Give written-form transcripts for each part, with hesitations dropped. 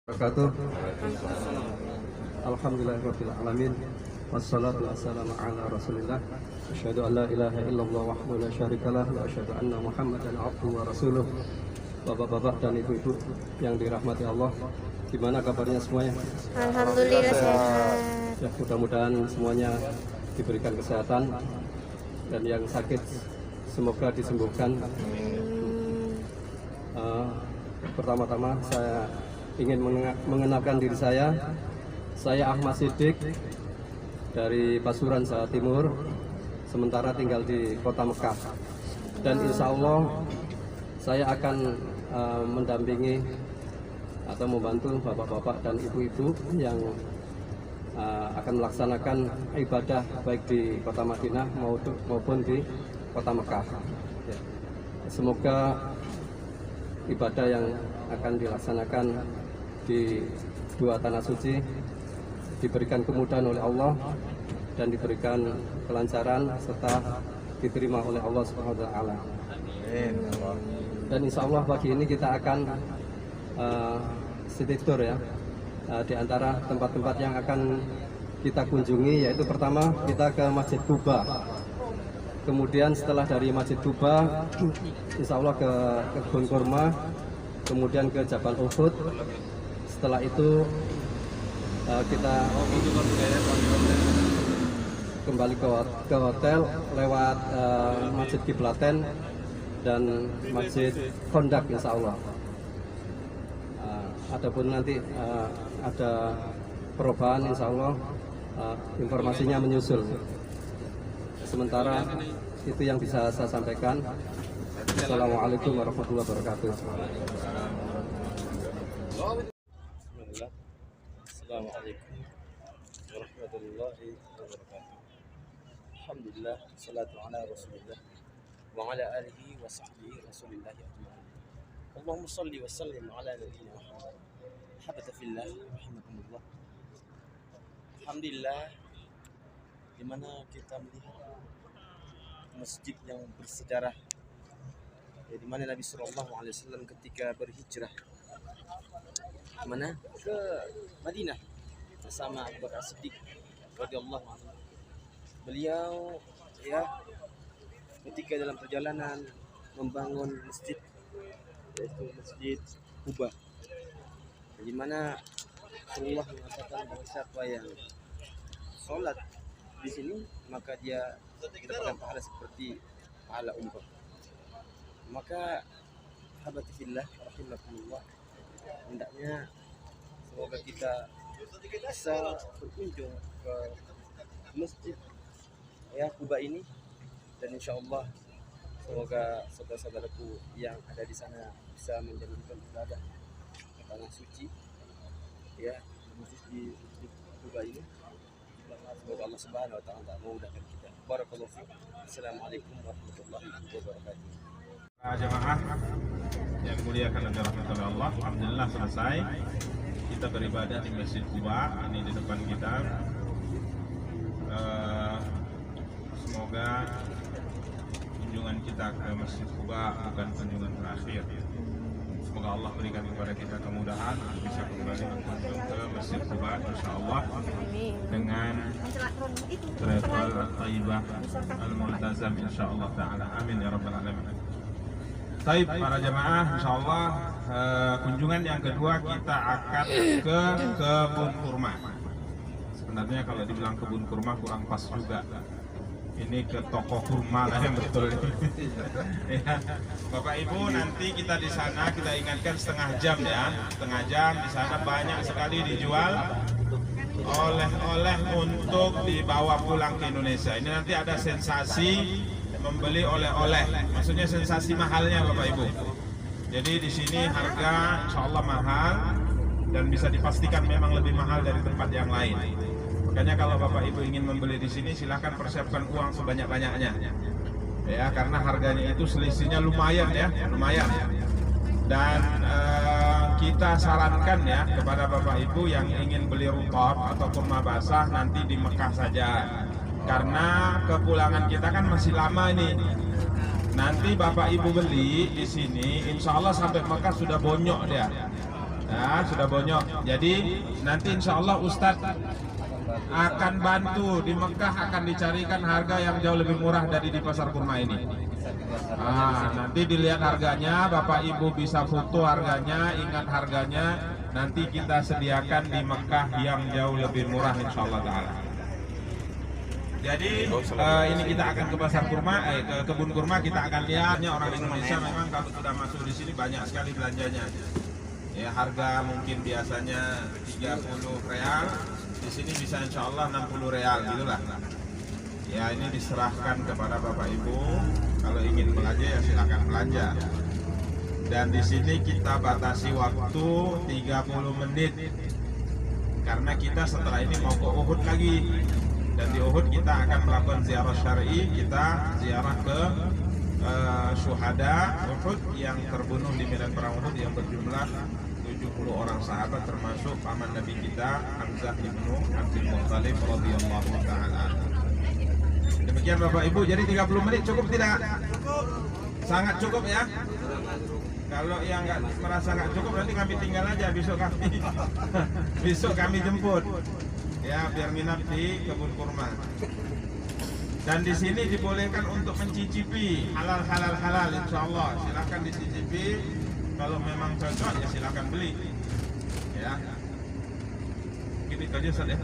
Wabarakatuh. Alhamdulillahirabbil alamin. Wassalatu wassalamu ala Rasulillah. Asyhadu an la ilaha illallah wahdahu la syarikalah wa asyhadu anna Muhammadan abduhu wa rasuluh. Bapak-bapak dan ibu-ibu yang dirahmati Allah, gimana kabarnya semuanya? Alhamdulillah sehat. Ya, mudah-mudahan semuanya diberikan kesehatan dan yang sakit semoga disembuhkan. Pertama-tama saya ingin mengenalkan diri saya Ahmad Siddiq dari Pasuruan, Jawa Timur, sementara tinggal di kota Mekah, dan insya Allah saya akan mendampingi atau membantu bapak-bapak dan ibu-ibu yang akan melaksanakan ibadah baik di kota Madinah maupun di kota Mekah. Ya. Semoga ibadah yang akan dilaksanakan di dua tanah suci diberikan kemudahan oleh Allah dan diberikan kelancaran serta diterima oleh Allah Subhanahu wa taala. Dan insya Allah pagi ini kita akan city tour ya, di antara tempat-tempat yang akan kita kunjungi, yaitu pertama kita ke Masjid Quba. Kemudian setelah dari Masjid Quba, insya Allah ke Kebun Kurma, kemudian ke Jabal Uhud. Setelah itu kita kembali ke hotel lewat Masjid Kiblaten dan Masjid Kondak insya Allah. Adapun nanti ada perubahan insya Allah, informasinya menyusul. Sementara itu yang bisa saya sampaikan. Assalamualaikum warahmatullahi wabarakatuh. Assalamualaikum warahmatullahi wabarakatuh. Alhamdulillah, salatu ala Rasulillah wa ala alihi wa sahbihi Rasulillah ajma'in. Allahumma salli wa sallim ala nabiyyina Muhammad. Habata fillah, rahimakumullah. Alhamdulillah, di mana kita melihat masjid yang bersejarah, ya, di mana Nabi Sallallahu Alaihi Wasallam ketika berhijrah ke Madinah bersama Abu Bakar Siddiq radhiyallahu anhu. Beliau ya ketika dalam perjalanan membangun masjid, yaitu Masjid Quba, di mana Allah mengatakan bahwa siapa yang sholat di sini maka dia mendapatkan pahala seperti pahala umrah. Maka habati fillah rahimakumullah, hendaknya semoga kita bisa berkunjung ke masjid ya Quba ini, dan insya Allah semoga saudara-saudaraku yang ada di sana bisa menjalankan ibadah ke tanah suci ya di masjid Quba ini. Semoga Allah Subhanahu wa taala memudahkan kita. Barakallahu fiik. Assalamualaikum warahmatullahi wabarakatuh. Jemaah yang muliakan dan dirahmati oleh Allah, alhamdulillah selesai kita beribadah di Masjid Quba. Ini di depan kita. Semoga kunjungan kita ke Masjid Quba bukan kunjungan terakhir. Semoga Allah berikan kepada kita kemudahan bisa kembali berkunjung ke Masjid Quba insyaallah dengan travel Thayyibah Al-Multazam insyaallah taala. Amin ya rabbal alamin. Baik para jamaah, insyaallah kunjungan yang kedua kita akan ke kebun kurma. Sebenarnya kalau dibilang kebun kurma kurang pas juga. Ini ke toko kurma lah yang betul ini. Ya. Bapak Ibu, nanti kita di sana kita ingatkan setengah jam ya, setengah jam di sana banyak sekali dijual oleh-oleh untuk dibawa pulang ke Indonesia. Ini nanti ada sensasi membeli oleh-oleh, maksudnya sensasi mahalnya Bapak Ibu. Jadi di sini harga insya Allah mahal dan bisa dipastikan memang lebih mahal dari tempat yang lain. Makanya kalau Bapak Ibu ingin membeli di sini silahkan persiapkan uang sebanyak-banyaknya. Ya, karena harganya itu selisihnya lumayan ya, lumayan. Dan kita sarankan ya kepada Bapak Ibu yang ingin beli rutab atau kurma basah nanti di Mekah saja. Karena kepulangan kita kan masih lama ini. Nanti Bapak Ibu beli di sini, insya Allah sampai Mekah sudah bonyok dia. Nah, sudah bonyok. Jadi nanti insya Allah Ustadz akan bantu di Mekah, akan dicarikan harga yang jauh lebih murah dari di pasar kurma ini. Nanti dilihat harganya, Bapak Ibu bisa foto harganya, ingat harganya. Nanti kita sediakan di Mekah yang jauh lebih murah insya Allah Ta'ala. Jadi ini kita akan ke pasar kurma, ke kebun kurma, kita akan lihatnya. Orang Indonesia memang kalau sudah masuk di sini banyak sekali belanjanya. Ya, harga mungkin biasanya 30 real, di sini bisa insya Allah 60 real gitulah. Ya, ini diserahkan kepada Bapak Ibu. Kalau ingin belanja ya silakan belanja. Dan di sini kita batasi waktu 30 menit. Karena kita setelah ini mau ke Uhud lagi. Dan di Uhud kita akan melakukan ziarah syar'i, kita ziarah ke syuhada Uhud yang terbunuh di medan perang Uhud yang berjumlah 70 orang sahabat termasuk paman Nabi kita Hamzah ibnu Abdul Muttalib radhiyallahu taala. Demikian Bapak Ibu, jadi 30 menit cukup tidak? Sangat cukup ya. Kalau yang nggak merasa nggak cukup nanti kami tinggal aja, besok kami jemput. Ya, biar minat di kebun kurma. Dan di sini dibolehkan untuk mencicipi halal insya Allah. Silakan dicicipi. Kalau memang cocok ya silakan beli. Ya. Gini aja saja.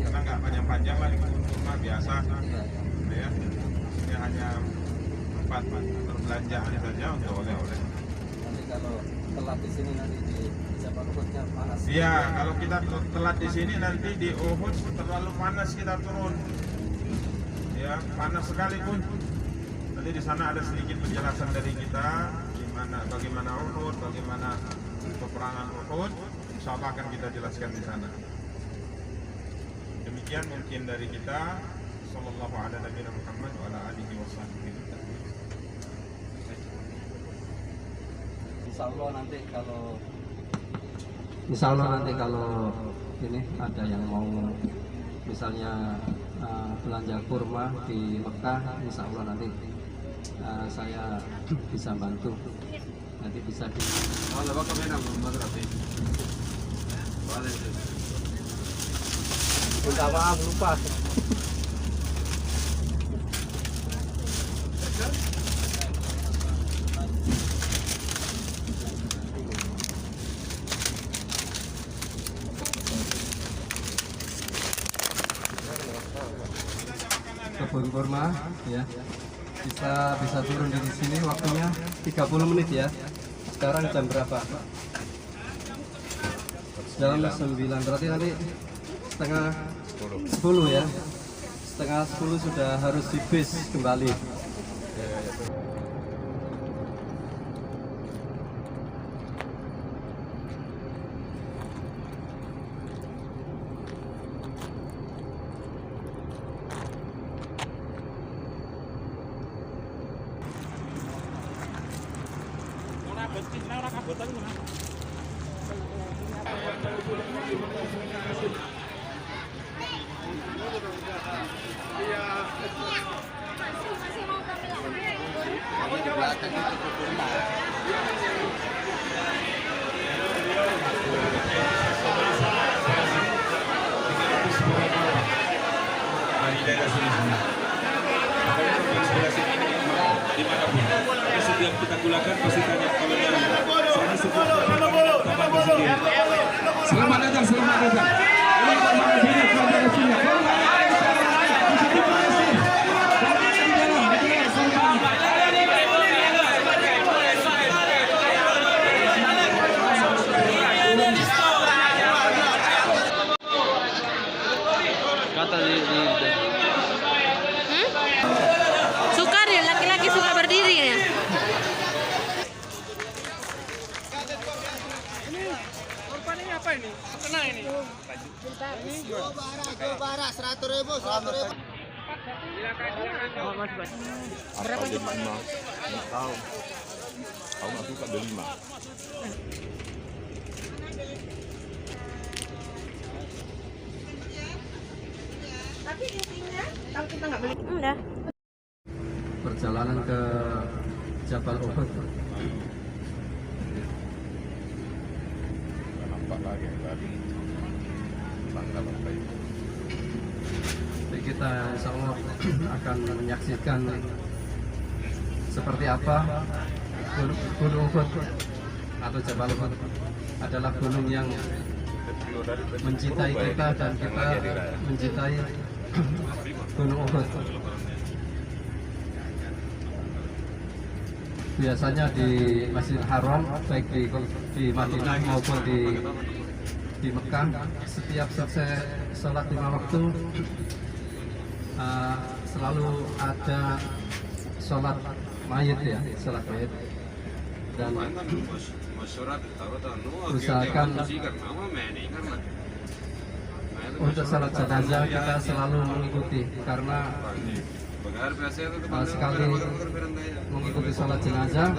Karena nggak panjang-panjang lah di kebun kurma biasa. Ya. Ini hanya tempat perbelanjaan saja untuk oleh-oleh. Nanti kalau telat di sini nanti di Jabal Uhudnya panas. Iya, kalau kita telat di sini nanti di Uhud terlalu panas kita turun. Ya, panas sekali pun. Nanti di sana ada sedikit penjelasan dari kita bagaimana Uhud, bagaimana peperangan Uhud. Insya Allah akan kita jelaskan di sana. Demikian mungkin dari kita. Sallallahu ala nabiyina Muhammad wa ala alihi wa sahbihi. Insya Allah nanti kalau ini ada yang mau misalnya belanja kurma di Mekah, insya Allah nanti saya bisa bantu. Nanti bisa di. Minta maaf lupa. Kebun kurma ya, bisa turun di sini waktunya 30 menit ya. Sekarang jam berapa? Jam 9, berarti nanti setengah 10 ya. Setengah 10 sudah harus di bis kembali. Dimanapun setiap kita gunakan pasti tanya kalau saya setiap kapan di sini. Selamat datang. Ini bersama sini keluarga sini. Suka deh, laki-laki suka berdiri ya. Korbannya apa ini? Kena ini. Barat 100.000. Berapa cepat? Tahu nggak suka beli 5. Tapi intinya kalau kita nggak beli, udah. Perjalanan ke Jabal Uhud. Jadi kita insya Allah akan menyaksikan seperti apa Gunung Uhud atau Jabal Uhud adalah gunung yang mencintai kita dan kita mencintai Gunung Uhud. Biasanya di Masjidil Haram, baik di Madinah maupun di Mekah, setiap selesai sholat 5 waktu selalu ada sholat mayit ya, sholat mayit. Dan usahakan untuk sholat jenazah kita selalu mengikuti, karena sekali mengikuti sholat jenazah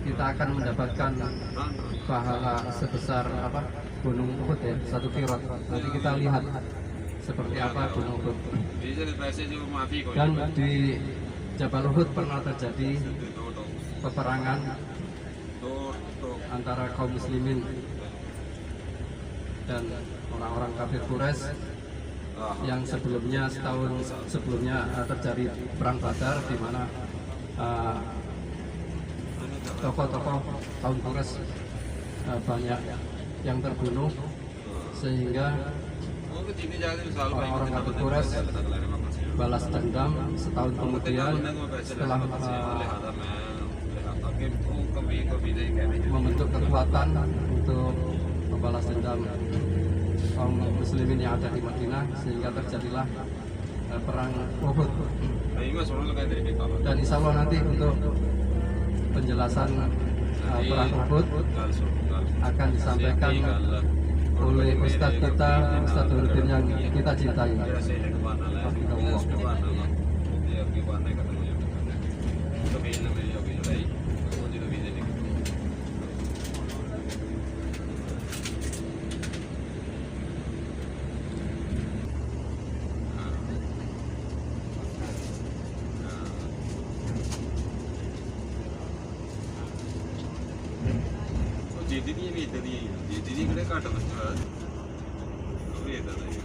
kita akan mendapatkan pahala sebesar Gunung Uhud ya, 1 kirot. Nanti kita lihat seperti apa Gunung Uhud. Dan di Jabal Uhud pernah terjadi peperangan antara kaum muslimin dan orang-orang kafir Quraisy yang setahun sebelumnya terjadi perang Badar, di mana tokoh-tokoh kaum Quraisy banyak yang terbunuh, sehingga orang-orang kafir Quraisy balas dendam setahun kemudian setelah membentuk kekuatan untuk membalas dendam kaum muslimin yang ada di Madinah, sehingga terjadilah perang Uhud. Dan insya Allah nanti untuk penjelasan perang Uhud akan disampaikan oleh Ustadz kita, Ustadz Nuruddin yang kita cintai. jadi kita ਘੱਟ ਬੱਚਾ ਉਹ ਵੀ ਇਦਾਂ ਦਾ ਹੀ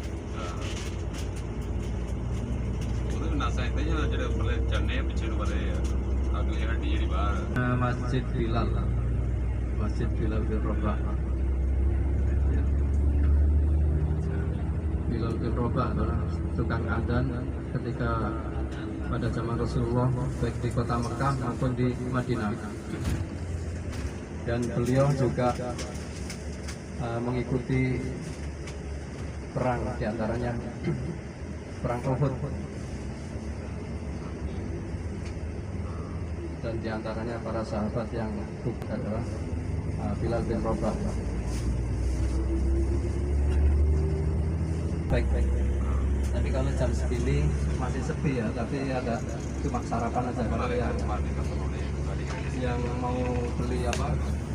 ਉਹਦੇ ਵੀ ਨਾਸਾ ਇਦਾਂ ਜਾਂ ਜਿਹੜੇ ਉੱਪਰਲੇ ਚੰਨੇ ਪਿੱਛੇ ਨੂੰ ਵਧੇ ਆ ਅਗਲੀ ਹੱਡੀ ਜਿਹੜੀ ਬਾਹਰ Masjid Bilal bin Rabah. Bilal bin Rabah adalah tukang adzan ketika pada zaman Rasulullah, baik di kota Mekah maupun di Madinah. Dan beliau juga mengikuti perang, diantaranya perang Uhud, dan diantaranya para sahabat yang gugur adalah Bilal bin Rabah. Baik. Tapi kalau jam segini masih sepi ya, tapi ada cuma sarapan aja kalau yang mau beli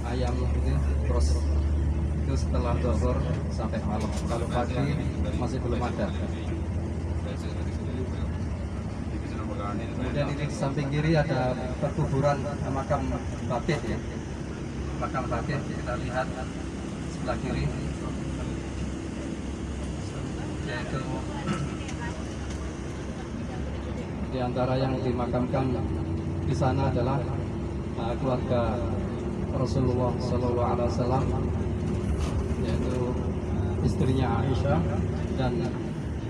ayam gitu, terus itu setelah zuhur sampai malam. Kalau pagi masih belum ada. Kemudian ini di samping kiri ada perkuburan makam Baqi' ya. Makam Baqi' kita lihat sebelah kiri, yaitu di antara yang dimakamkan di sana adalah keluarga Rasulullah Sallallahu Alaihi Wasallam, yaitu istrinya Aisyah dan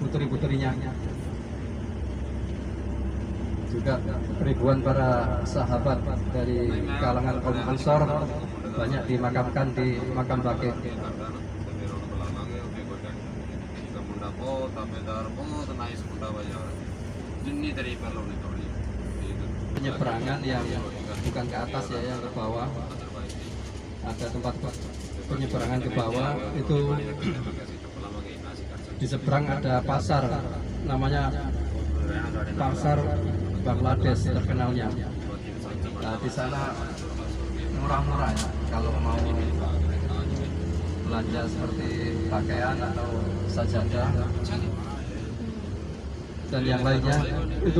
putri-putrinya. Juga ribuan para sahabat dari kalangan kaum Ansor banyak dimakamkan di makam Baqi'. Penyeberangan yang bukan ke atas ya, yang ke bawah. Ada tempat penyeberangan ke bawah, itu di seberang ada pasar, namanya Pasar Bangladesh terkenalnya. Nah, di sana murah-murah ya, kalau mau belanja seperti pakaian atau sajadah dan yang lainnya, itu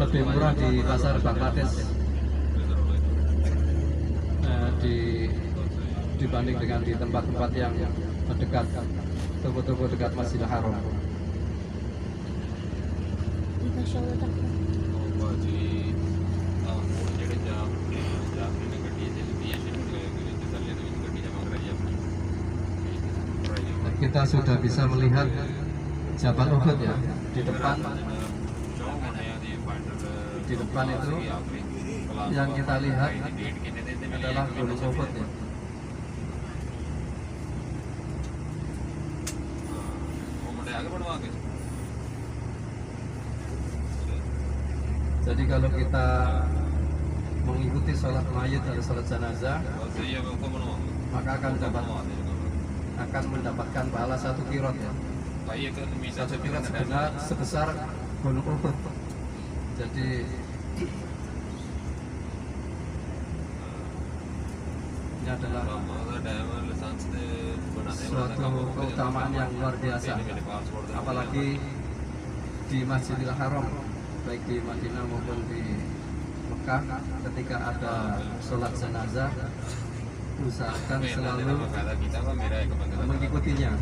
lebih murah di Pasar Bangladesh. Di dibanding dengan di tempat-tempat yang dekat, toko-toko dekat Masjidil Haram. Masya Allah takut. Kita sudah bisa melihat Jabal Uhud ya di depan. Di depan itu yang kita lihat adalah Gunung Uhud ya. Jadi kalau kita mengikuti sholat mayit atau sholat jenazah, maka akan mendapatkan pahala 1 kirot ya. 1 kirot sebesar Gunung Uhud. Jadi ini adalah suatu keutamaan yang luar biasa, apalagi di Masjidil Haram, baik di Madinah maupun di Mekah. Ketika ada sholat jenazah, usahakan selalu mengikutinya.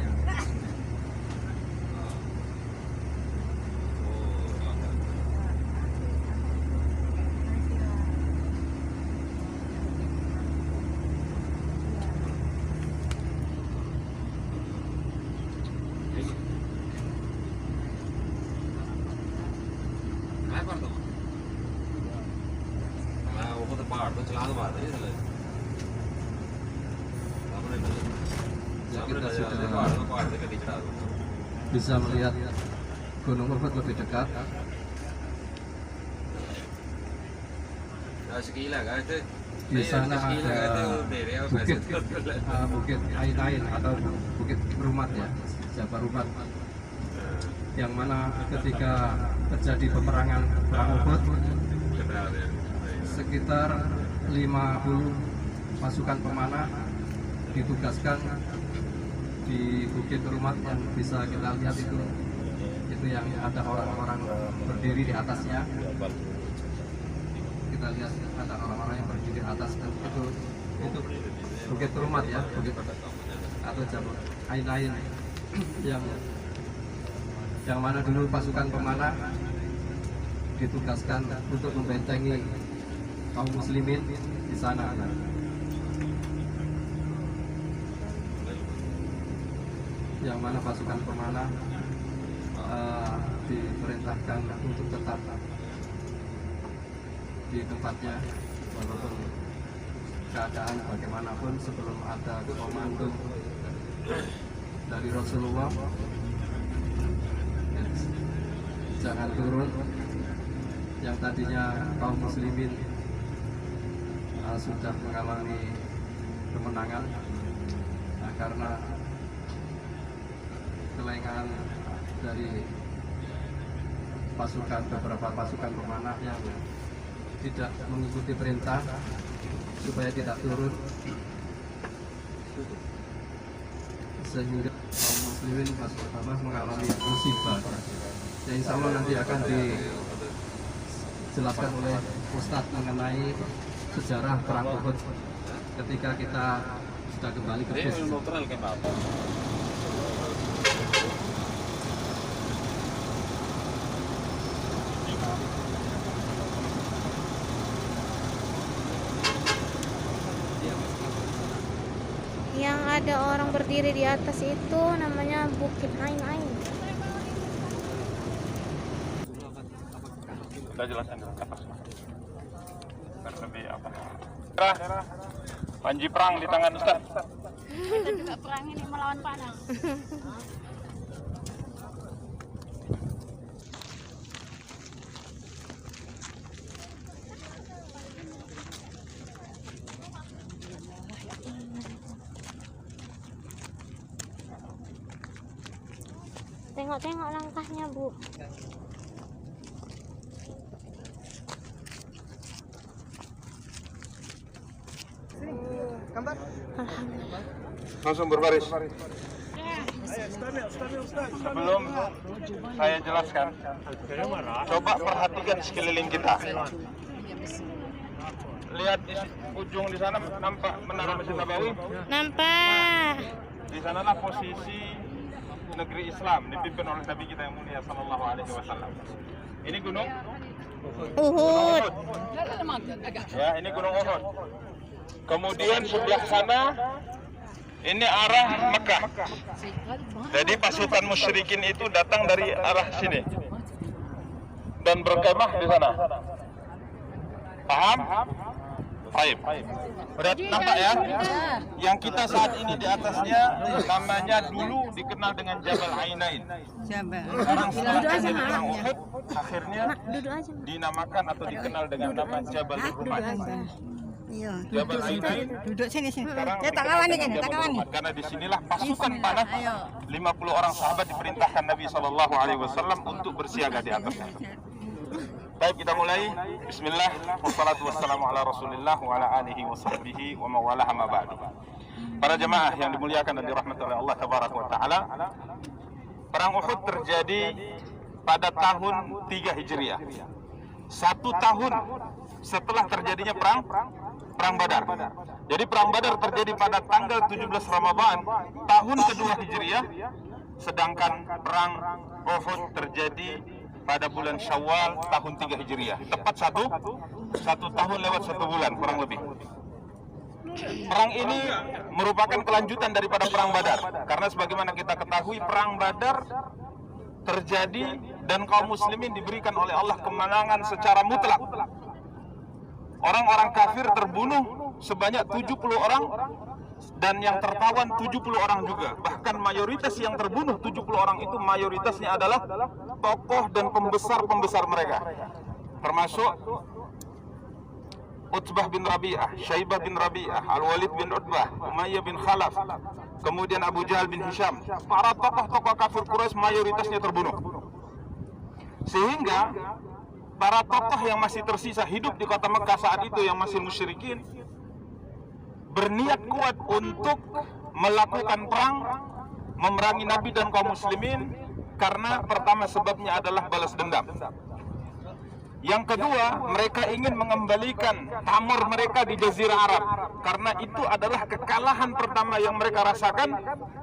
Ya, kita sudah bisa melihat Gunung Uhud lebih dekat. Di sana ada bukit Ain atau bukit Rumat ya, Jabal Rumat, yang mana ketika terjadi peperangan perang Uhud, sekitar 50 pasukan pemanah ditugaskan di Bukit Rumat yang bisa kita lihat itu yang ada orang-orang berdiri di atasnya. Kita lihat ada orang-orang yang berdiri di atas, dan itu Bukit Rumat ya, bukit atau Jabal Ain yang mana dulu pasukan pemanah ditugaskan untuk membentengi kaum muslimin di sana. Yang mana pasukan pemanah diperintahkan untuk tetap di tempatnya walaupun keadaan bagaimanapun. Sebelum ada komando dari Rasulullah, jangan turun. Yang tadinya kaum muslimin sudah mengalami kemenangan, karena kelengahan dari beberapa pasukan pemanah yang tidak mengikuti perintah supaya tidak turun, sehingga kaum muslimin pas pertama mengalami musibah. Ya, insya Allah nanti akan dijelaskan oleh Ustadz mengenai sejarah perang Uhud ketika kita sudah kembali ke bus. Yang ada orang berdiri di atas itu namanya Bukit Ain. Kita jelaskan atas. Lebih apa? Panji perang di tangan Ustaz. Kita juga perang ini melawan panas. Tengok-tengok langkahnya, Bu. Gambar. Alhamdulillah. Langsung berbaris. Sebelum saya jelaskan, coba perhatikan sekeliling kita. lihat di ujung di sana nampak menara Masjid Nabawi? Nampak. Di sanalah posisi negeri Islam dipimpin oleh Nabi kita yang mulia sallallahu alaihi wasallam. Ini gunung Uhud. ya, ini gunung Uhud. Kemudian sebelah sana ini arah Mekah. Jadi pasukan musyrikin itu datang dari arah sini dan berkemah di sana. Paham? Baik. Udah nampak ya? Yang kita saat ini di atasnya namanya dulu dikenal dengan Jabal Ainain. Sekarang setelah terjadi perang Uhud, akhirnya dinamakan atau dikenal dengan nama Jabal Rumat. Jabal Ainain Duduk sini. sekarang Ya, tak kawan ini, tak kawan. karena disinilah pasukan panah 50 orang sahabat diperintahkan Nabi SAW untuk bersiaga di atasnya. Baik, kita mulai. Bismillah, wassalatu wassalamu ala rasulillah wa ala alihi wa sahbihi wa mawalah ma ba'du. Para jemaah yang dimuliakan dan dirahmati oleh Allah tabaraka wa ta'ala, perang Uhud terjadi pada tahun 3 Hijriah. 1 tahun setelah terjadinya perang Badar. Jadi perang Badar terjadi pada tanggal 17 Ramadan tahun kedua Hijriah, sedangkan perang Uhud terjadi pada bulan Syawal tahun 3 Hijriah. Tepat satu tahun lewat 1 bulan kurang lebih. Perang ini merupakan kelanjutan daripada perang Badar, karena sebagaimana kita ketahui perang Badar terjadi dan kaum muslimin diberikan oleh Allah kemenangan secara mutlak. Orang-orang kafir terbunuh sebanyak 70 orang dan yang tertawan 70 orang juga. Bahkan mayoritas yang terbunuh 70 orang itu mayoritasnya adalah tokoh dan pembesar-pembesar mereka. Termasuk Utbah bin Rabi'ah, Syaibah bin Rabi'ah, Al-Walid bin Utbah, Umayyah bin Khalaf, kemudian Abu Jahal bin Hisham. Para tokoh-tokoh kafir Quraisy mayoritasnya terbunuh. Sehingga para tokoh yang masih tersisa hidup di kota Mekah saat itu yang masih musyrikin berniat kuat untuk melakukan perang memerangi Nabi dan kaum muslimin, karena pertama sebabnya adalah balas dendam. Yang kedua, mereka ingin mengembalikan pamor mereka di Jazirah Arab, karena itu adalah kekalahan pertama yang mereka rasakan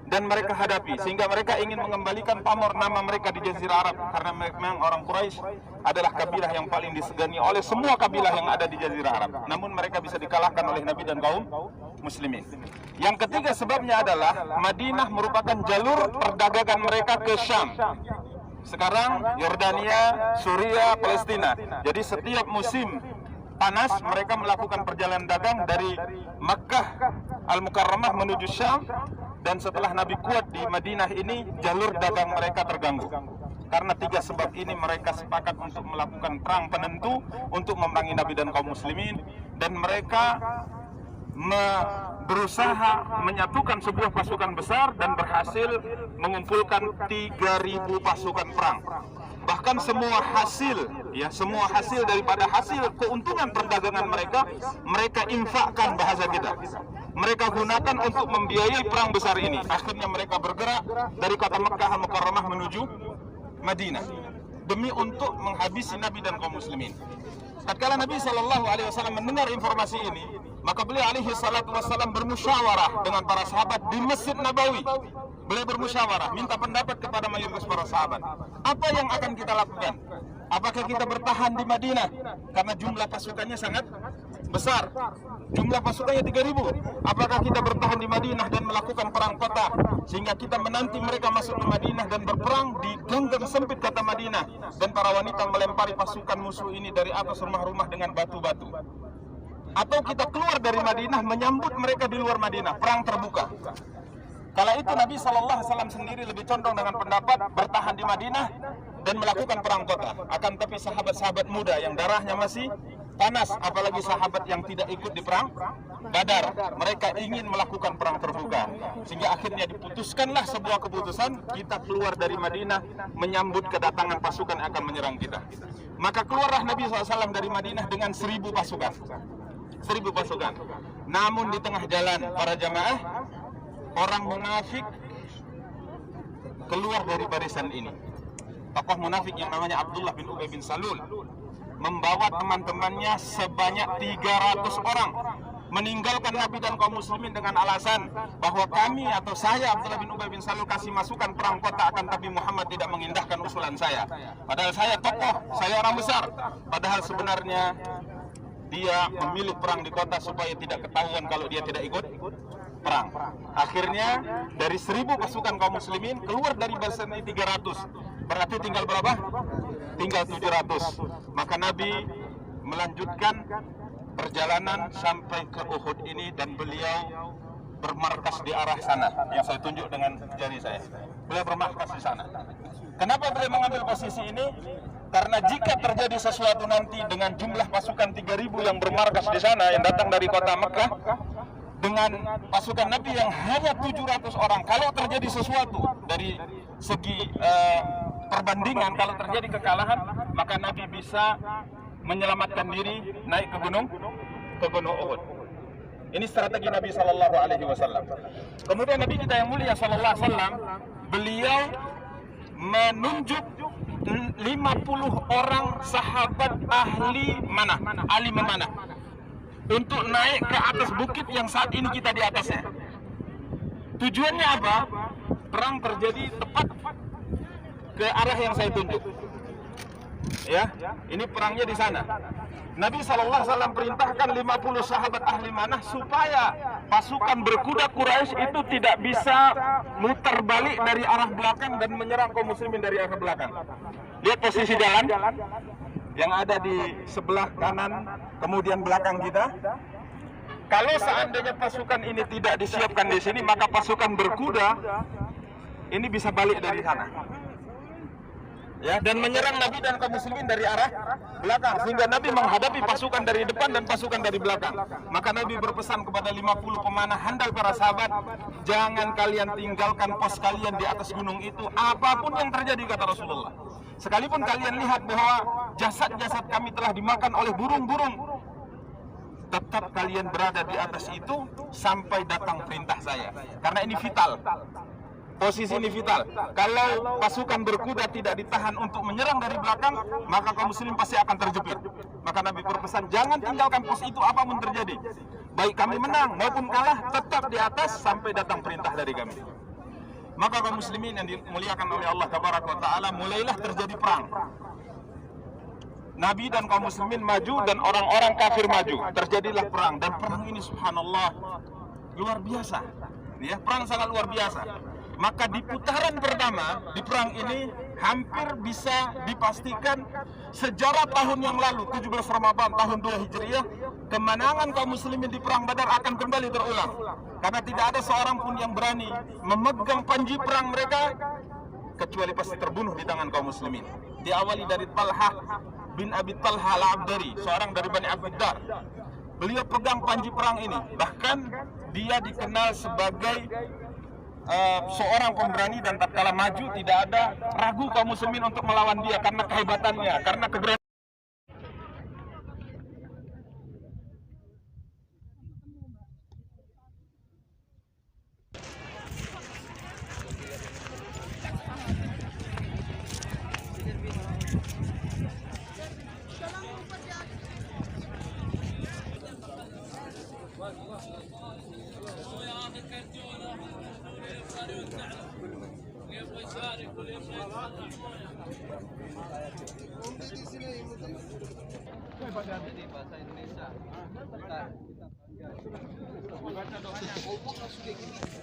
dan mereka hadapi, sehingga mereka ingin mengembalikan pamor nama mereka di Jazirah Arab, karena memang orang Quraisy adalah kabilah yang paling disegani oleh semua kabilah yang ada di Jazirah Arab. Namun mereka bisa dikalahkan oleh Nabi dan kaum muslimin. Yang ketiga sebabnya adalah Madinah merupakan jalur perdagangan mereka ke Syam. Sekarang Yordania, Suriah, Palestina. Jadi setiap musim panas mereka melakukan perjalanan dagang dari Makkah Al-Mukarramah menuju Syam, dan setelah Nabi kuat di Madinah ini jalur dagang mereka terganggu. Karena 3 sebab ini mereka sepakat untuk melakukan perang penentu untuk memerangi Nabi dan kaum muslimin, dan mereka berusaha menyatukan sebuah pasukan besar dan berhasil mengumpulkan 3.000 pasukan perang. Bahkan semua hasil daripada hasil keuntungan perdagangan mereka infakkan, bahasa kita. Mereka gunakan untuk membiayai perang besar ini. Akhirnya mereka bergerak dari kota Makkah Al-Mukarramah menuju Madinah demi untuk menghabisi Nabi dan kaum muslimin. Tatkala Nabi SAW mendengar informasi ini, maka beliau alaihi salatu wassalam bermusyawarah dengan para sahabat di Masjid Nabawi. Beliau bermusyawarah, minta pendapat kepada mayoritas para sahabat. Apa yang akan kita lakukan? Apakah kita bertahan di Madinah karena jumlah pasukannya sangat besar? Jumlah pasukannya 3.000. Apakah kita bertahan di Madinah dan melakukan perang kota sehingga kita menanti mereka masuk ke Madinah dan berperang di ganggang sempit kota Madinah, dan para wanita melempari pasukan musuh ini dari atas rumah-rumah dengan batu-batu? Atau kita keluar dari Madinah menyambut mereka di luar Madinah, perang terbuka? Kala itu Nabi SAW sendiri lebih condong dengan pendapat bertahan di Madinah dan melakukan perang kota. Akan tapi sahabat-sahabat muda yang darahnya masih panas, apalagi sahabat yang tidak ikut di perang Badar, mereka ingin melakukan perang terbuka. Sehingga akhirnya diputuskanlah sebuah keputusan, kita keluar dari Madinah menyambut kedatangan pasukan yang akan menyerang kita. Maka keluarlah Nabi SAW dari Madinah dengan 1.000 pasukan. 1.000 pasukan. Namun di tengah jalan para jamaah, orang munafik keluar dari barisan ini. Tokoh munafik yang namanya Abdullah bin Ubay bin Salul. membawa teman-temannya sebanyak 300 orang meninggalkan Nabi dan kaum muslimin dengan alasan bahwa kami atau saya Abdullah bin Ubay bin Salul kasih masukan perang kota, akan tapi Muhammad tidak mengindahkan usulan saya. Padahal saya tokoh, saya orang besar. Padahal sebenarnya dia memilih perang di kota supaya tidak ketahuan kalau dia tidak ikut perang. Akhirnya dari 1000 pasukan kaum muslimin keluar dari barisan 300. Berarti tinggal berapa? Tinggal 700. Maka Nabi melanjutkan perjalanan sampai ke Uhud ini dan beliau bermarkas di arah sana yang saya tunjuk dengan jari saya. Beliau bermarkas di sana. Kenapa beliau mengambil posisi ini? Karena jika terjadi sesuatu nanti dengan jumlah pasukan 3000 yang bermarkas di sana yang datang dari kota Mekah dengan pasukan Nabi yang hanya 700 orang, kalau terjadi sesuatu dari segi perbandingan, kalau terjadi kekalahan, maka Nabi bisa menyelamatkan diri naik ke gunung Uhud. Ini strategi Nabi Shallallahu Alaihi Wasallam. Kemudian Nabi kita yang mulia Shallallahu Alaihi Wasallam, beliau menunjuk 50 orang sahabat ahli memanah untuk naik ke atas bukit yang saat ini kita di atasnya. Tujuannya apa? Perang terjadi tepat ke arah yang saya tunjuk. Ya, ini perangnya di sana. Nabi SAW perintahkan 50 sahabat ahli manah supaya pasukan berkuda Quraisy itu tidak bisa muter balik dari arah belakang dan menyerang kaum muslimin dari arah belakang. Lihat posisi jalan yang ada di sebelah kanan, kemudian belakang kita. Kalau seandainya pasukan ini tidak disiapkan di sini, maka pasukan berkuda ini bisa balik dari sana. Ya, dan menyerang Nabi dan kaum muslimin dari arah belakang, sehingga Nabi menghadapi pasukan dari depan dan pasukan dari belakang. Maka Nabi berpesan kepada 50 pemanah handal para sahabat, jangan kalian tinggalkan pos kalian di atas gunung itu apapun yang terjadi, kata Rasulullah. Sekalipun kalian lihat bahwa jasad-jasad kami telah dimakan oleh burung-burung, tetap kalian berada di atas itu sampai datang perintah saya, karena ini vital. Posisi ini vital. Kalau pasukan berkuda tidak ditahan untuk menyerang dari belakang, maka kaum muslim pasti akan terjepit. Maka Nabi berpesan, jangan tinggalkan pos itu apapun terjadi. Baik kami menang maupun kalah, tetap di atas sampai datang perintah dari kami. Maka kaum muslimin yang dimuliakan oleh Allah Tabaraka wa Ta'ala, mulailah terjadi perang. Nabi dan kaum muslimin maju dan orang-orang kafir maju. Terjadilah perang, dan perang ini subhanallah luar biasa. Ya, perang sangat luar biasa. Maka di putaran pertama di perang ini hampir bisa dipastikan sejarah tahun yang lalu 17 Ramadan tahun 2 Hijriah, kemenangan kaum muslimin di perang Badar akan kembali terulang. Karena tidak ada seorang pun yang berani memegang panji perang mereka kecuali pasti terbunuh di tangan kaum muslimin. Diawali dari Talha bin Abi Talha al-Abdari, seorang dari Bani Abdiddar. Beliau pegang panji perang ini. Bahkan dia dikenal sebagai seorang pemberani, dan tatkala maju tidak ada ragu kaum muslimin untuk melawan dia karena kehebatannya, karena keberanian.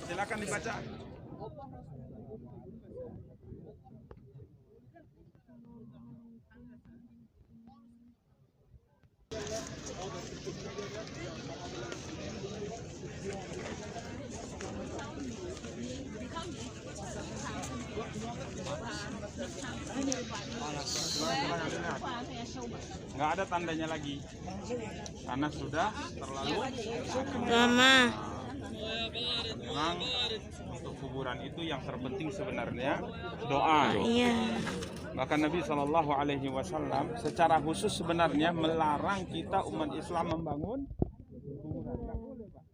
Silakan dibaca. Nggak ada tandanya lagi karena sudah terlalu lama. Memang untuk kuburan itu yang terpenting sebenarnya doa. Iya. Bahkan Nabi Shallallahu Alaihi Wasallam secara khusus sebenarnya melarang kita umat Islam membangun kuburan. Nggak boleh, Pak.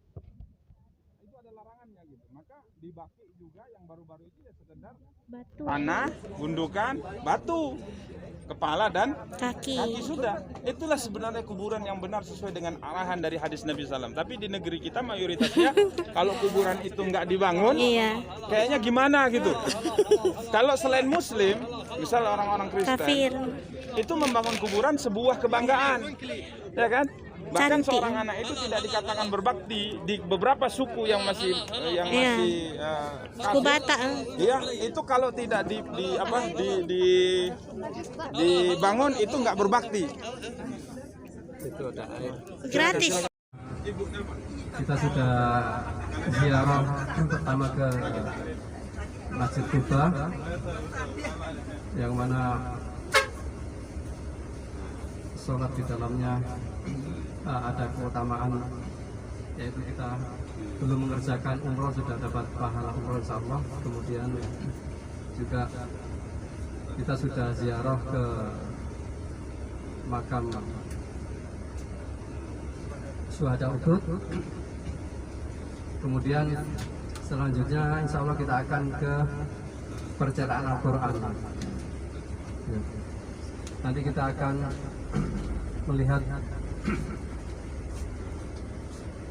Itu ada larangannya gitu. Maka di Baqi juga yang baru-baru itu ya sekedar Batu. tanah, gundukan, batu, kepala dan Kaki. sudah. Itulah sebenarnya kuburan yang benar sesuai dengan arahan dari hadis Nabi SAW. Tapi di negeri kita mayoritasnya kalau kuburan itu nggak dibangun, Iya. kayaknya gimana gitu. Kalau selain Muslim, misal orang-orang Kristen, Kafir. itu membangun kuburan sebuah kebanggaan, ya kan? Bahkan Cantik. seorang anak itu tidak dikatakan berbakti di beberapa suku yang masih Iya. Suku kafir. Batak. Iya, itu kalau tidak dibangun itu nggak berbakti. Itu ada air. Gratis. Kita sudah ziarah pertama ke Masjid Kuba, yang mana sholat di dalamnya ada keutamaan, yaitu kita belum mengerjakan umroh sudah dapat pahala umroh insyaallah. Kemudian juga kita sudah ziarah ke makam Syuhada Uhud. Kemudian selanjutnya insya Allah kita akan ke percetakan Al-Quran. Ya. Nanti kita akan melihat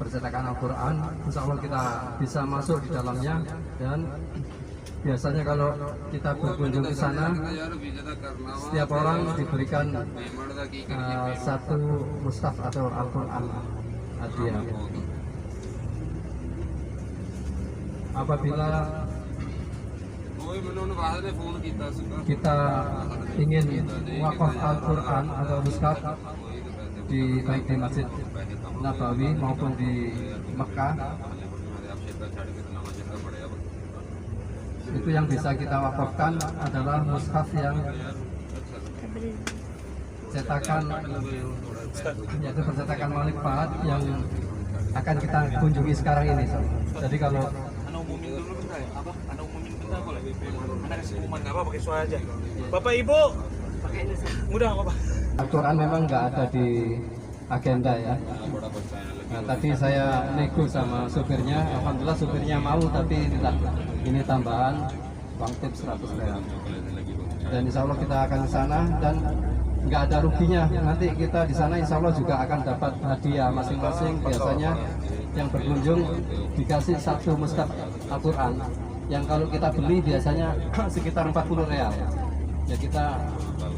percetakan Al-Quran. Insya Allah kita bisa masuk di dalamnya, dan biasanya kalau kita berkunjung ke sana, setiap orang diberikan satu mushaf atau Al-Quran hadiah. Apabila kita ingin wakaf Al-Quran atau mushaf baik di Masjid Nabawi maupun di Mekah, itu yang bisa kita wakafkan adalah mushaf yang cetakan, yaitu percetakan Malik Fahad yang akan kita kunjungi sekarang ini. Jadi kalau Bapak Ibu, mudah Bapak. Al-Quran memang nggak ada di agenda ya. Nah, tadi saya nego sama supirnya, alhamdulillah supirnya mau, tapi ini tambahan uang tip 100 real. Dan insya Allah kita akan ke sana dan nggak ada ruginya. Nanti kita di sana insya Allah juga akan dapat hadiah masing-masing. Biasanya yang berkunjung dikasih satu mushaf Al-Quran, yang kalau kita beli biasanya sekitar 40 real. Ya kita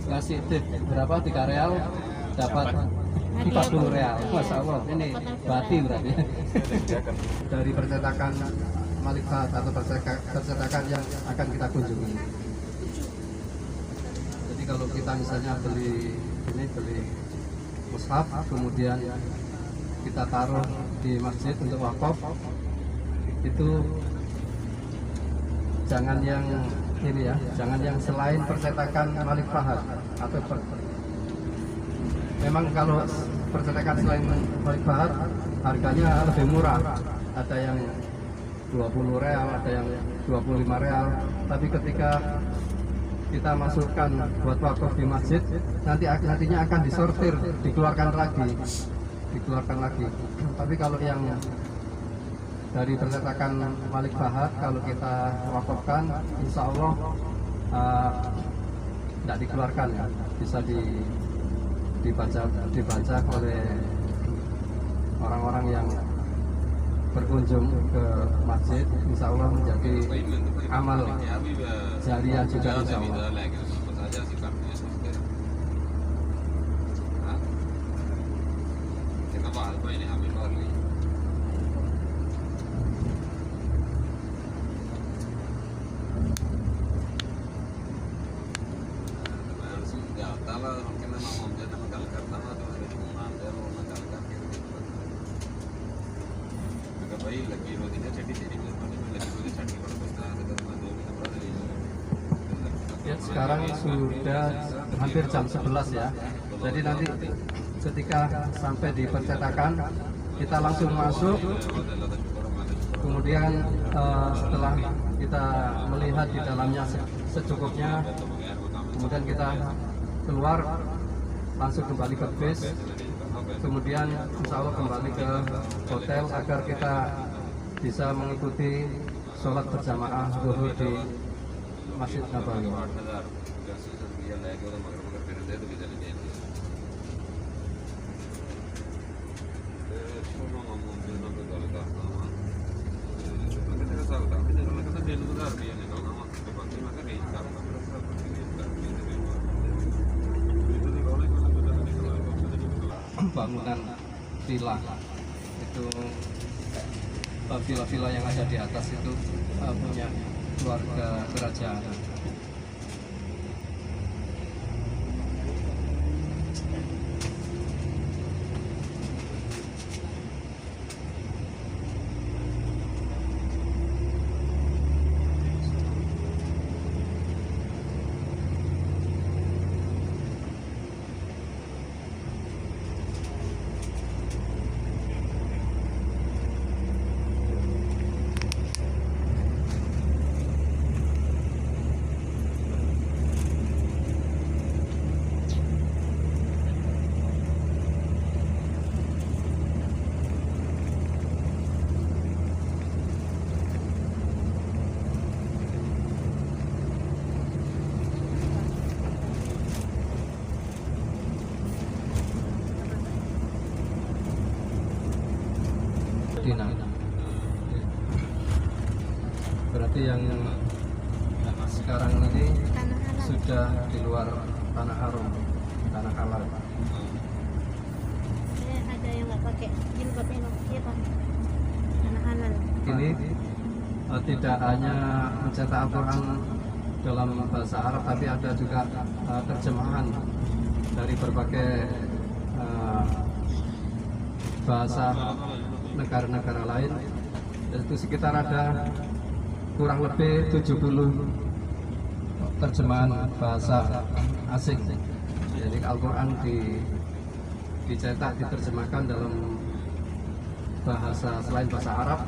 ngasih tip berapa, 3 real dapat 40 real. Masya Allah, ini bati berarti. Dari percetakan Malik Fahad atau percetakan yang akan kita kunjungi. Jadi kalau kita misalnya beli mushaf, kemudian kita taruh di masjid untuk wakaf, itu jangan yang ini ya, jangan yang selain percetakan Malik Fahad atau memang kalau percetakan selain Malik Fahad harganya lebih murah, ada yang 20 real, ada yang 25 real, tapi ketika kita masukkan buat wakaf di masjid, nantinya akan disortir, dikeluarkan lagi. Tapi kalau yang dari percetakan Malik Fahad, kalau kita wakafkan, insya Allah tidak dikeluarkan ya, bisa dibaca oleh orang-orang yang berkunjung ke masjid, insya Allah menjadi amal jariah juga insya Allah. Ya, sekarang sudah hampir jam 11 ya. Jadi nanti ketika sampai di percetakan kita langsung masuk. Kemudian setelah kita melihat di dalamnya secukupnya, kemudian kita keluar langsung kembali ke bis. Kemudian insya Allah kembali ke hotel agar kita bisa mengikuti sholat berjamaah zuhur di Masjid Nabawi. Bangunan villa itu, villa-villa yang ada di atas itu punya keluarga kerajaan. Dina. Berarti yang sekarang ini Tanah halal. sudah di luar tanah haram, tanah halal. Ada yang nggak pakai jilbab ini, iya Pak. Tanah halal. Ini tidak hanya mencetak Al-Quran dalam bahasa Arab, tapi ada juga terjemahan dari berbagai bahasa negara-negara lain. Itu sekitar ada kurang lebih 70 terjemahan bahasa asing. Jadi Al-Quran dicetak, diterjemahkan dalam bahasa selain bahasa Arab,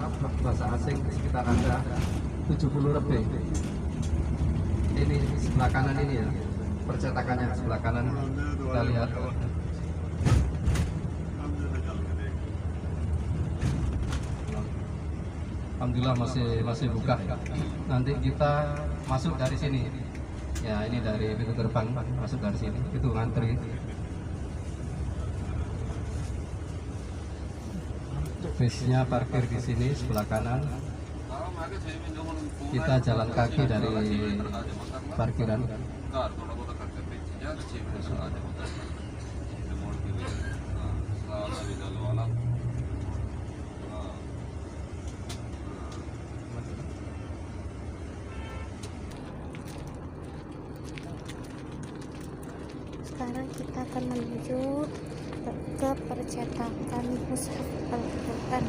bahasa asing sekitar ada 70 lebih. Ini sebelah kanan ini ya, percetakannya sebelah kanan kita lihat. Alhamdulillah masih buka. Nanti kita masuk dari sini. Ya, ini dari pintu gerbang, masuk dari sini. Itu ngantri. Bisnya parkir di sini sebelah kanan. Kita jalan kaki dari parkiran. Sekarang kita akan menuju ke percetakan Mushaf Al-Quran.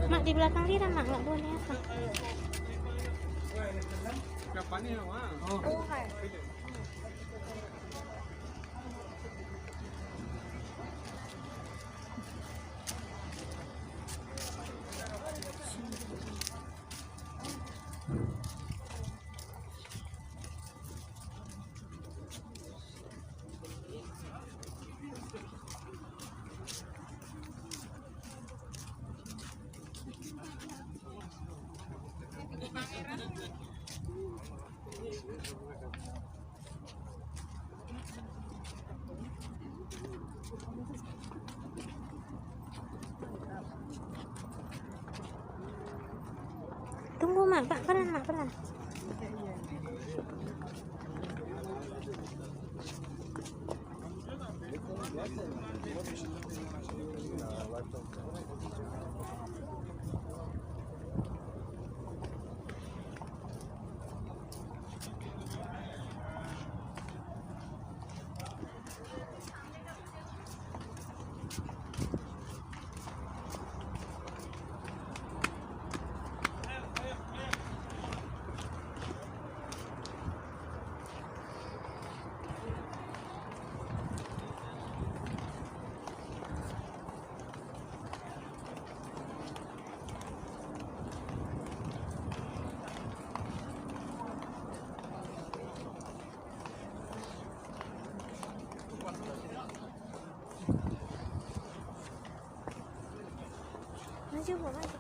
Mak, di belakang Lira, Mak, nggak boleh apa? Tunggu mak, pelan mak, pelan. Maju, Bu, maju.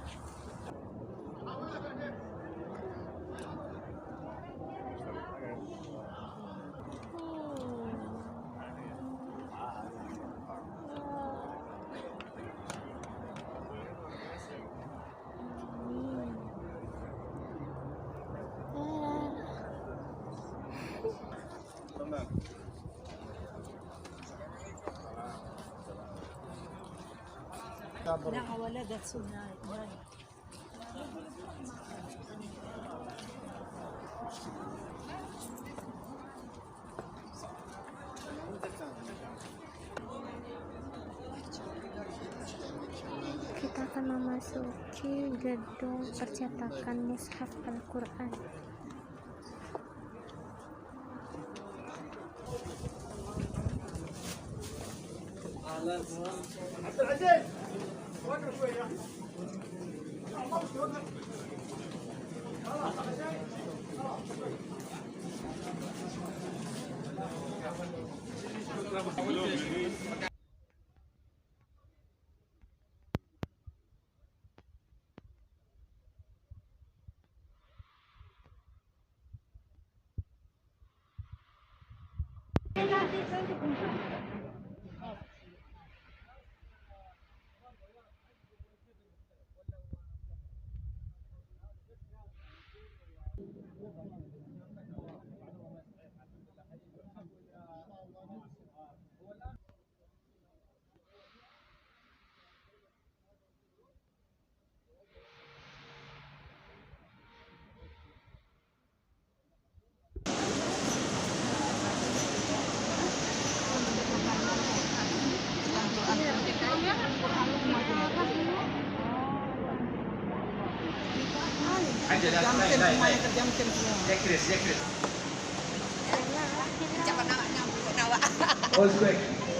Kita akan memasuki gedung percetakan mushaf Al-Quran.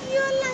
Iyalah,